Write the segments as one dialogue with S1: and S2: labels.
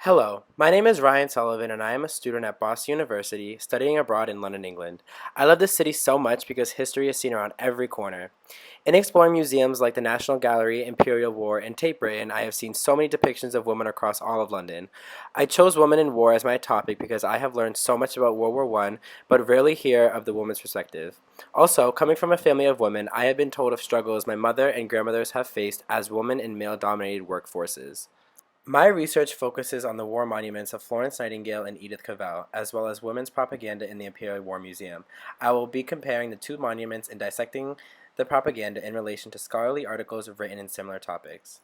S1: Hello, my name is Ryan Sullivan and I am a student at Boston University studying abroad in London, England. I love this city so much because history is seen around every corner. In exploring museums like the National Gallery, Imperial War, and Tate Britain, I have seen so many depictions of women across all of London. I chose women in war as my topic because I have learned so much about World War I, but rarely hear of the woman's perspective. Also, coming from a family of women, I have been told of struggles my mother and grandmothers have faced as women in male-dominated workforces. My research focuses on the war monuments of Florence Nightingale and Edith Cavell, as well as women's propaganda in the Imperial War Museum. I will be comparing the two monuments and dissecting the propaganda in relation to scholarly articles written in similar topics.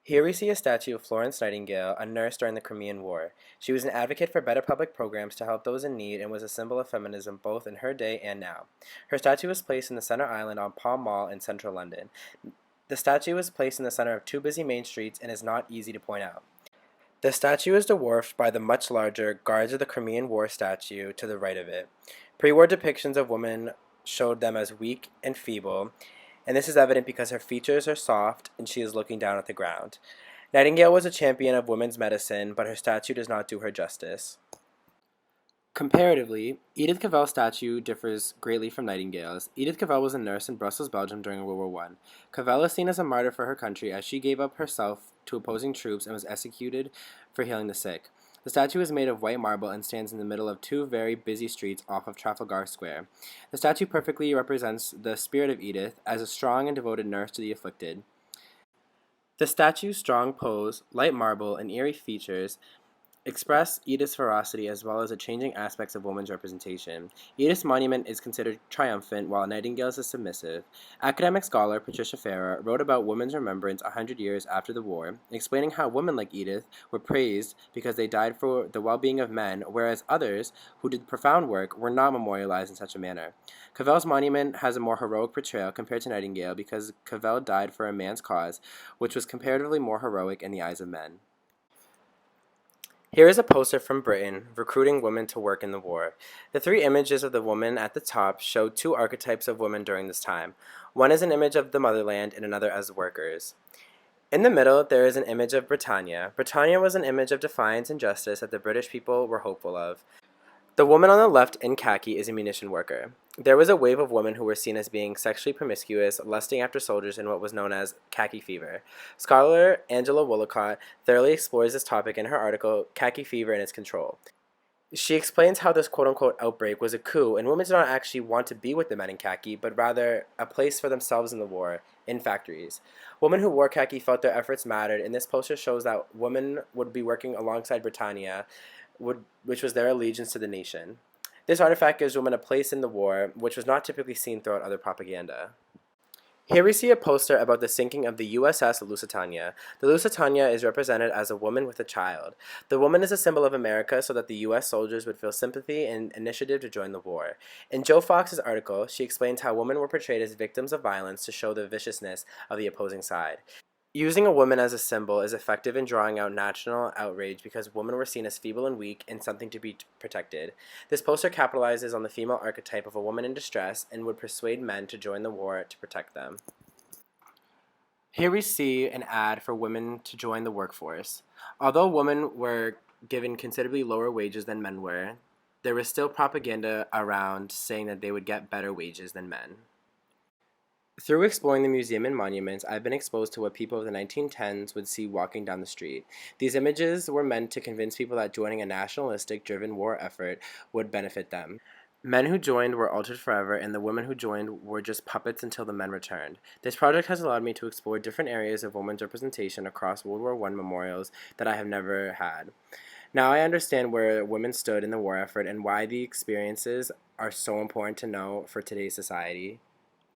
S1: Here we see a statue of Florence Nightingale, a nurse during the Crimean War. She was an advocate for better public programs to help those in need and was a symbol of feminism both in her day and now. Her statue was placed in the Center Island on Pall Mall in central London. The statue is placed in the center of two busy main streets and is not easy to point out. The statue is dwarfed by the much larger Guards of the Crimean War statue to the right of it. Pre-war depictions of women showed them as weak and feeble, and this is evident because her features are soft and she is looking down at the ground. Nightingale was a champion of women's medicine, but her statue does not do her justice. Comparatively, Edith Cavell's statue differs greatly from Nightingale's. Edith Cavell was a nurse in Brussels, Belgium during World War I. Cavell is seen as a martyr for her country as she gave up herself to opposing troops and was executed for healing the sick. The statue is made of white marble and stands in the middle of two very busy streets off of Trafalgar Square. The statue perfectly represents the spirit of Edith as a strong and devoted nurse to the afflicted. The statue's strong pose, light marble, and eerie features express Edith's ferocity as well as the changing aspects of women's representation. Edith's monument is considered triumphant while Nightingale's is submissive. Academic scholar Patricia Farah wrote about women's remembrance 100 years after the war, explaining how women like Edith were praised because they died for the well-being of men, whereas others, who did profound work, were not memorialized in such a manner. Cavell's monument has a more heroic portrayal compared to Nightingale because Cavell died for a man's cause, which was comparatively more heroic in the eyes of men. Here is a poster from Britain recruiting women to work in the war. The three images of the woman at the top show two archetypes of women during this time. One is an image of the motherland and another as workers. In the middle, there is an image of Britannia. Britannia was an image of defiance and justice that the British people were hopeful of. The woman on the left in khaki is a munition worker. There was a wave of women who were seen as being sexually promiscuous, lusting after soldiers in what was known as khaki fever. Scholar Angela Wollicott thoroughly explores this topic in her article, Khaki Fever and Its Control. She explains how this quote-unquote outbreak was a coup and women did not actually want to be with the men in khaki, but rather a place for themselves in the war, in factories. Women who wore khaki felt their efforts mattered, and this poster shows that women would be working alongside Britannia, which was their allegiance to the nation. This artifact gives women a place in the war, which was not typically seen throughout other propaganda. Here we see a poster about the sinking of the USS Lusitania. The Lusitania is represented as a woman with a child. The woman is a symbol of America so that the US soldiers would feel sympathy and initiative to join the war. In Joe Fox's article, she explains how women were portrayed as victims of violence to show the viciousness of the opposing side. Using a woman as a symbol is effective in drawing out national outrage because women were seen as feeble and weak and something to be protected. This poster capitalizes on the female archetype of a woman in distress and would persuade men to join the war to protect them. Here we see an ad for women to join the workforce. Although women were given considerably lower wages than men were, there was still propaganda around saying that they would get better wages than men. Through exploring the museum and monuments, I've been exposed to what people of the 1910s would see walking down the street. These images were meant to convince people that joining a nationalistic, driven war effort would benefit them. Men who joined were altered forever, and the women who joined were just puppets until the men returned. This project has allowed me to explore different areas of women's representation across World War I memorials that I have never had. Now I understand where women stood in the war effort and why the experiences are so important to know for today's society.